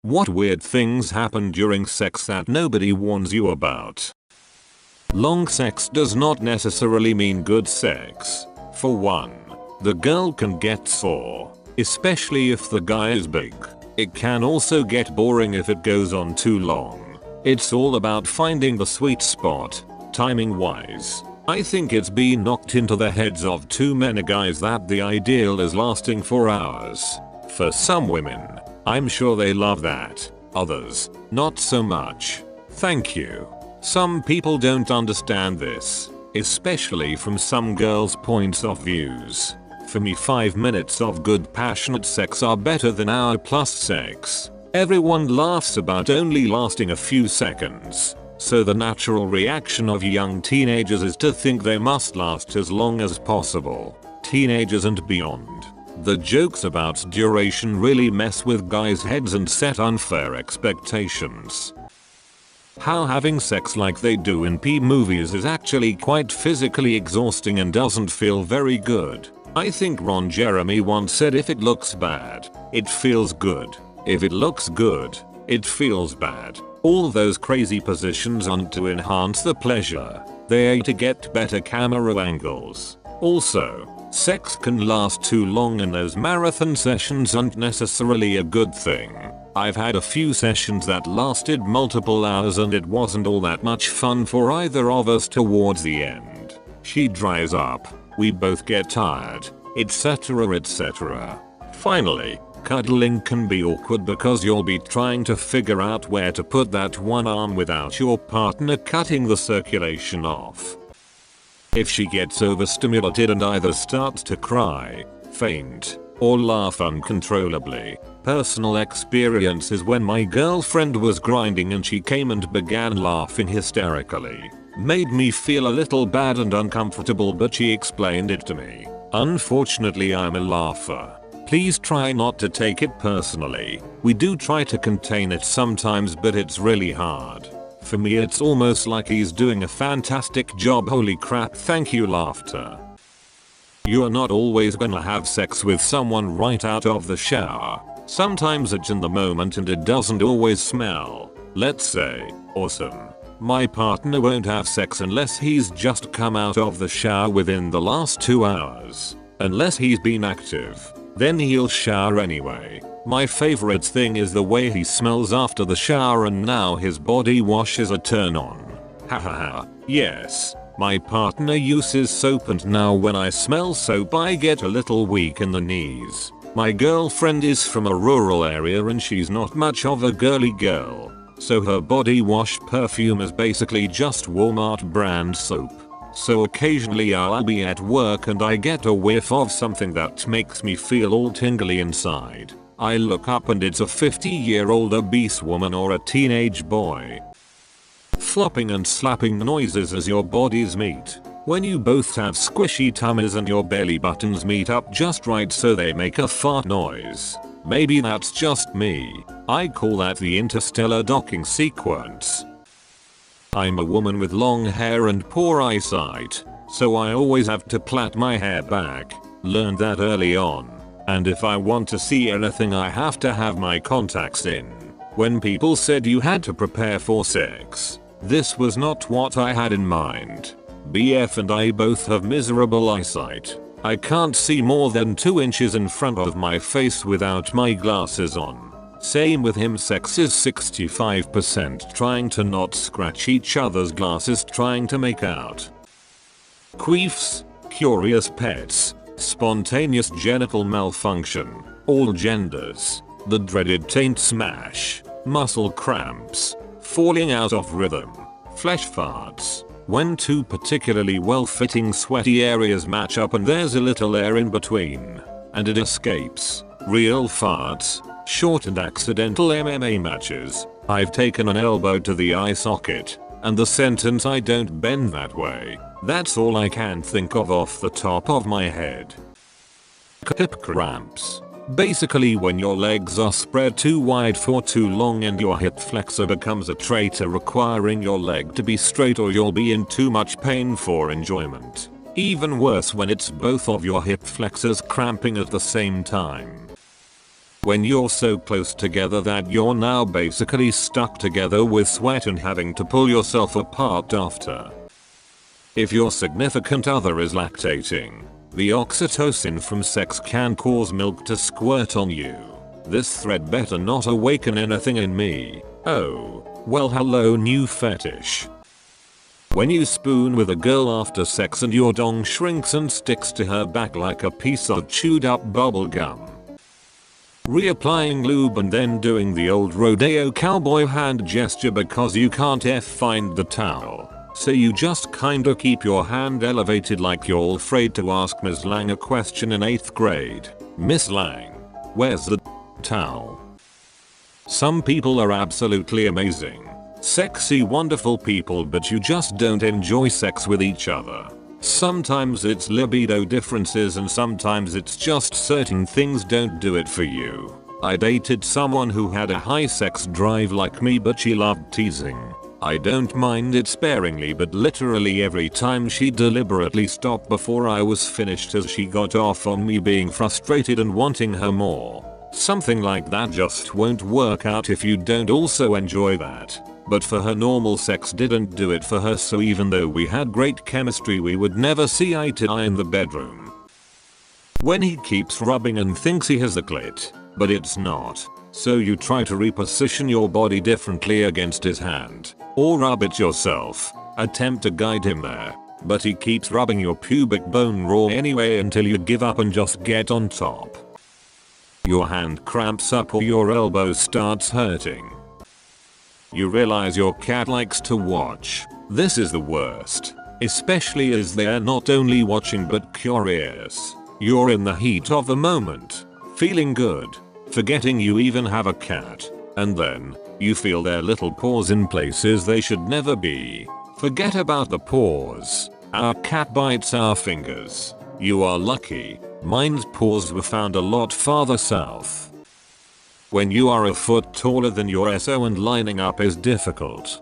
What weird things happen during sex that nobody warns you about? Long sex does not necessarily mean good sex. For one, the girl can get sore, especially if the guy is big. It can also get boring if it goes on too long. It's all about finding the sweet spot, timing wise. I think it's been knocked into the heads of too many guys that the ideal is lasting for hours. For some women, I'm sure they love that. Others, not so much. Thank you. Some people don't understand this, especially from some girls' points of views. For me, 5 minutes of good passionate sex are better than hour plus sex. Everyone laughs about only lasting a few seconds. So the natural reaction of young teenagers is to think they must last as long as possible. Teenagers and beyond. The jokes about duration really mess with guys' heads and set unfair expectations. How having sex like they do in P-movies is actually quite physically exhausting and doesn't feel very good. I think Ron Jeremy once said if it looks bad, it feels good. If it looks good, it feels bad. All those crazy positions aren't to enhance the pleasure. They are to get better camera angles. Also, sex can last too long and those marathon sessions aren't necessarily a good thing. I've had a few sessions that lasted multiple hours and it wasn't all that much fun for either of us towards the end. She dries up, we both get tired, etc. etc. Finally, cuddling can be awkward because you'll be trying to figure out where to put that one arm without your partner cutting the circulation off. If she gets overstimulated and either starts to cry, faint, or laugh uncontrollably. Personal experience is when my girlfriend was grinding and she came and began laughing hysterically. Made me feel a little bad and uncomfortable, but she explained it to me. Unfortunately, I'm a laugher. Please try not to take it personally. We do try to contain it sometimes, but it's really hard. For me, it's almost like he's doing a fantastic job. Holy crap, thank you, laughter. You are not always gonna have sex with someone right out of the shower. Sometimes it's in the moment and it doesn't always smell, let's say, awesome. My partner won't have sex unless he's just come out of the shower within the last 2 hours. Unless he's been active, then he'll shower anyway. My favorite thing is the way he smells after the shower, and now his body wash is a turn on. Hahaha, yes. My partner uses soap and now when I smell soap I get a little weak in the knees. My girlfriend is from a rural area and she's not much of a girly girl. So her body wash perfume is basically just Walmart brand soap. So occasionally I'll be at work and I get a whiff of something that makes me feel all tingly inside. I look up and it's a 50-year-old obese woman or a teenage boy. Flopping and slapping noises as your bodies meet. When you both have squishy tummies and your belly buttons meet up just right so they make a fart noise. Maybe that's just me. I call that the interstellar docking sequence. I'm a woman with long hair and poor eyesight, so I always have to plait my hair back. Learned that early on. And if I want to see anything I have to have my contacts in. When people said you had to prepare for sex, this was not what I had in mind. BF and I both have miserable eyesight. I can't see more than 2 inches in front of my face without my glasses on. Same with him, sex is 65% trying to not scratch each other's glasses trying to make out. Queefs, curious pets, spontaneous genital malfunction, all genders, the dreaded taint smash, muscle cramps, falling out of rhythm, flesh farts, when two particularly well-fitting sweaty areas match up and there's a little air in between, and it escapes, real farts, short and accidental MMA matches, I've taken an elbow to the eye socket, and the sentence "I don't bend that way." That's all I can think of off the top of my head. Hip cramps. Basically when your legs are spread too wide for too long and your hip flexor becomes a traitor requiring your leg to be straight or you'll be in too much pain for enjoyment. Even worse when it's both of your hip flexors cramping at the same time. When you're so close together that you're now basically stuck together with sweat and having to pull yourself apart after. If your significant other is lactating, the oxytocin from sex can cause milk to squirt on you. This thread better not awaken anything in me. Oh, well hello new fetish. When you spoon with a girl after sex and your dong shrinks and sticks to her back like a piece of chewed up bubble gum. Reapplying lube and then doing the old rodeo cowboy hand gesture because you can't find the towel. So you just kinda keep your hand elevated like you're afraid to ask Ms. Lang a question in 8th grade. Miss Lang, where's the towel? Some people are absolutely amazing. Sexy wonderful people, but you just don't enjoy sex with each other. Sometimes it's libido differences and sometimes it's just certain things don't do it for you. I dated someone who had a high sex drive like me, but she loved teasing. I don't mind it sparingly, but literally every time she deliberately stopped before I was finished as she got off on me being frustrated and wanting her more. Something like that just won't work out if you don't also enjoy that. But for her, normal sex didn't do it for her, so even though we had great chemistry we would never see eye to eye in the bedroom. When he keeps rubbing and thinks he has a clit, but it's not. So you try to reposition your body differently against his hand, or rub it yourself, attempt to guide him there, but he keeps rubbing your pubic bone raw anyway until you give up and just get on top. Your hand cramps up or your elbow starts hurting. You realize your cat likes to watch. This is the worst, especially as they're not only watching but curious. You're in the heat of the moment, feeling good, forgetting you even have a cat, and then you feel their little paws in places they should never be. Forget about the paws. Our cat bites our fingers. You are lucky. Mine's paws were found a lot farther south. When you are a foot taller than your SO and lining up is difficult.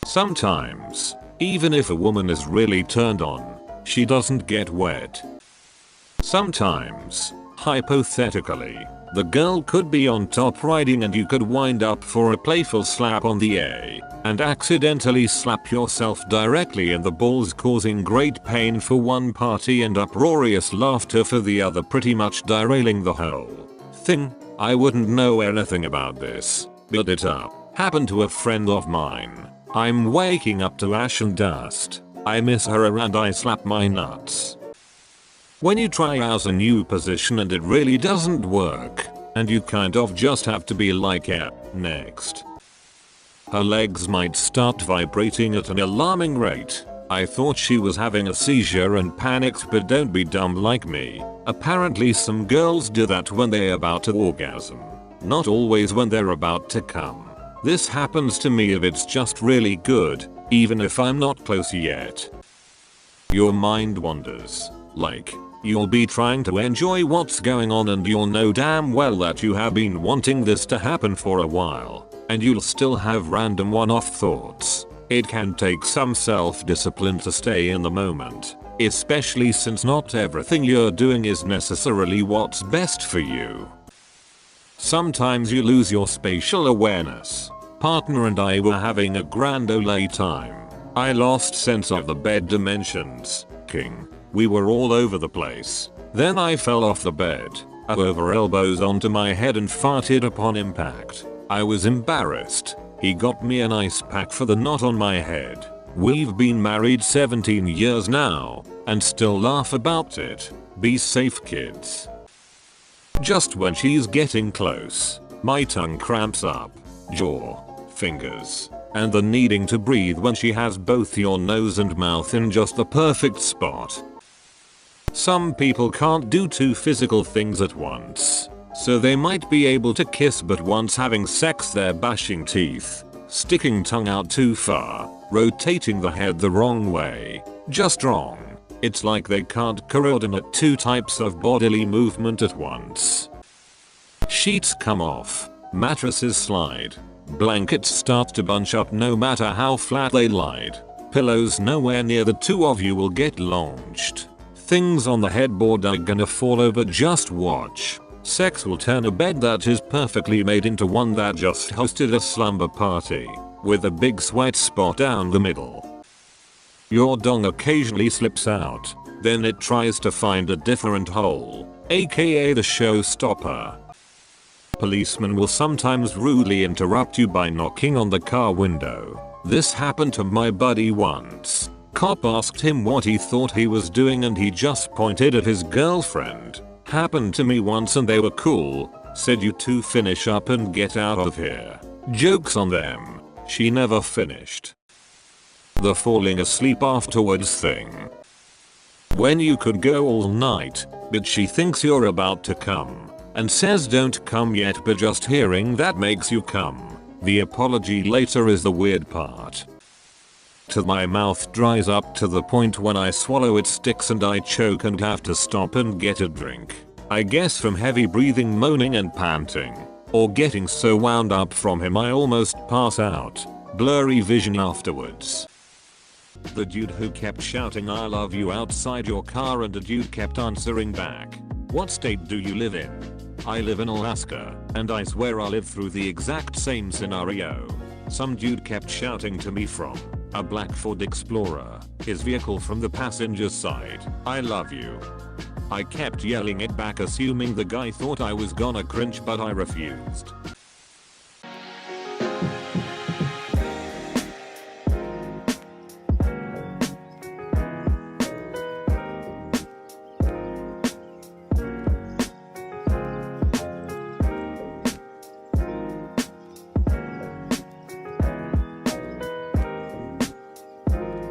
Sometimes, even if a woman is really turned on, she doesn't get wet. Sometimes, hypothetically, the girl could be on top riding and you could wind up for a playful slap on the A and accidentally slap yourself directly in the balls, causing great pain for one party and uproarious laughter for the other, pretty much derailing the whole thing. I wouldn't know anything about this, but it happened to a friend of mine. I'm waking up to ash and dust. I miss her and I slap my nuts. When you try out a new position and it really doesn't work, and you kind of just have to be like, yeah, next. Her legs might start vibrating at an alarming rate. I thought she was having a seizure and panicked, but don't be dumb like me. Apparently some girls do that when they're about to orgasm. Not always when they're about to come. This happens to me if it's just really good, even if I'm not close yet. Your mind wanders. Like, you'll be trying to enjoy what's going on and you'll know damn well that you have been wanting this to happen for a while, and you'll still have random one-off thoughts. It can take some self-discipline to stay in the moment, especially since not everything you're doing is necessarily what's best for you. Sometimes you lose your spatial awareness. Partner and I were having a grand ole time. I lost sense of the bed dimensions. King. We were all over the place. Then I fell off the bed, over elbows onto my head and farted upon impact. I was embarrassed. He got me an ice pack for the knot on my head. We've been married 17 years now, and still laugh about it. Be safe, kids. Just when she's getting close, my tongue cramps up, jaw, fingers, and the needing to breathe when she has both your nose and mouth in just the perfect spot. Some people can't do two physical things at once, so they might be able to kiss, but once having sex they're bashing teeth, sticking tongue out too far, rotating the head the wrong way, just wrong. It's like they can't coordinate two types of bodily movement at once. Sheets come off, mattresses slide, blankets start to bunch up no matter how flat they lied, pillows nowhere near the two of you will get launched. Things on the headboard are gonna fall over, just watch. Sex will turn a bed that is perfectly made into one that just hosted a slumber party with a big sweat spot down the middle. Your dong occasionally slips out, then it tries to find a different hole, aka the showstopper. Policemen will sometimes rudely interrupt you by knocking on the car window. This happened to my buddy once. Cop asked him what he thought he was doing and he just pointed at his girlfriend. Happened to me once and they were cool. Said you two finish up and get out of here. Jokes on them. She never finished. The falling asleep afterwards thing. When you could go all night, but she thinks you're about to come and says don't come yet, but just hearing that makes you come. The apology later is the weird part. Till my mouth dries up to the point when I swallow it sticks and I choke and have to stop and get a drink. I guess from heavy breathing, moaning and panting. Or getting so wound up from him I almost pass out. Blurry vision afterwards. The dude who kept shouting I love you outside your car and a dude kept answering back. What state do you live in? I live in Alaska, and I swear I lived through the exact same scenario. Some dude kept shouting to me from a black Ford Explorer, his vehicle from the passenger side, I love you. I kept yelling it back assuming the guy thought I was gonna cringe, but I refused.